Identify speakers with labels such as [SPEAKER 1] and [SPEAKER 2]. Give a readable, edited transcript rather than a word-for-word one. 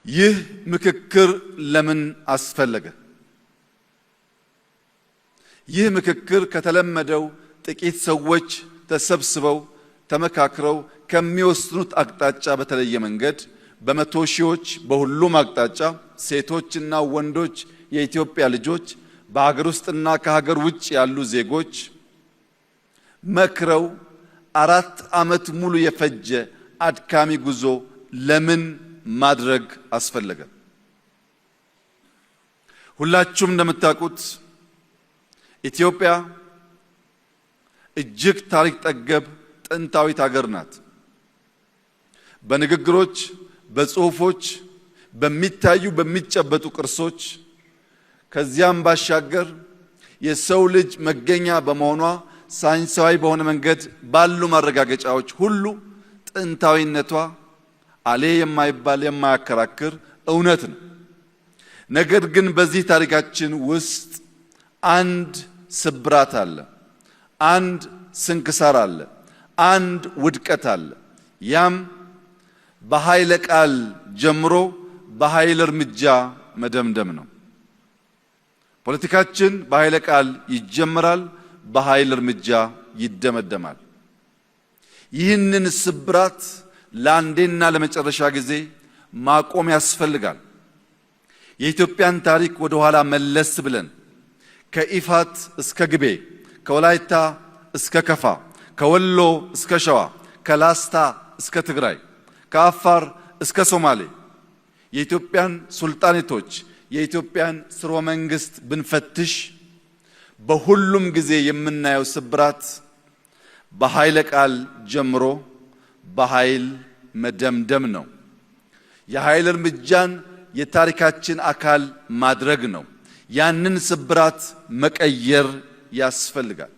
[SPEAKER 1] ይህ ምክክር ለምን አስፈለገ? ይህ ምክክር ከተለመደው ጥቂት ሰዎች ተሰብስበው ተመካክረው ከሚወስኑት አቅጣጫ በተለየ መንገድ በመቶ ሺዎች በሁሉም አቅጣጫ ሴቶችና ወንዶች የኢትዮጵያ ልጆች በሀገር ውስጥና ከሀገር ውጭ ያሉ ዜጎች መክረው 4 ዓመት ሙሉ የፈጀ አድካሚ ጉዞ ለምን ማድረግ አስፈለገ? ሁላችሁም እንደምታውቁት ኢትዮጵያ እጅግ ታሪክ ጠገብ ጥንታዊት ሀገር ናት። በንግግሮች፣ በጽሁፎች፣ በሚታዩ በሚጨበጡ ቅርሶች ከዚያም ባሻገር የሰው ልጅ መገኛ በመሆኗ ሳይንሳዊ በሆነ መንገድ ባሉ ማረጋገጫዎች ሁሉ ጥንታዊነቷ አሌ የማይባል የማያከራክር እውነት ነው። ነገር ግን በዚህ ታሪካችን ውስጥ አንድ ስብራት አለ፣ አንድ ስንክሳር አለ፣ አንድ ውድቀት አለ። ያም በኃይለ ቃል ጀምሮ በኃይል እርምጃ መደምደም ነው። ፖለቲካችን በኃይለ ቃል ይጀምራል፣ በኃይል እርምጃ ይደመደማል። ይህንን ስብራት ለአንዴና ለመጨረሻ ጊዜ ማቆም ያስፈልጋል። የኢትዮጵያን ታሪክ ወደ ኋላ መለስ ብለን ከኢፋት እስከ ግቤ፣ ከወላይታ እስከ ከፋ፣ ከወሎ እስከ ሸዋ፣ ከላስታ እስከ ትግራይ፣ ከአፋር እስከ ሶማሌ የኢትዮጵያን ሱልጣኔቶች የኢትዮጵያን ስርወ መንግስት ብንፈትሽ በሁሉም ጊዜ የምናየው ስብራት በኃይለ ቃል ጀምሮ በኃይል መደምደም ነው። የኃይል እርምጃን የታሪካችን አካል ማድረግ ነው። ያንን ስብራት መቀየር ያስፈልጋል።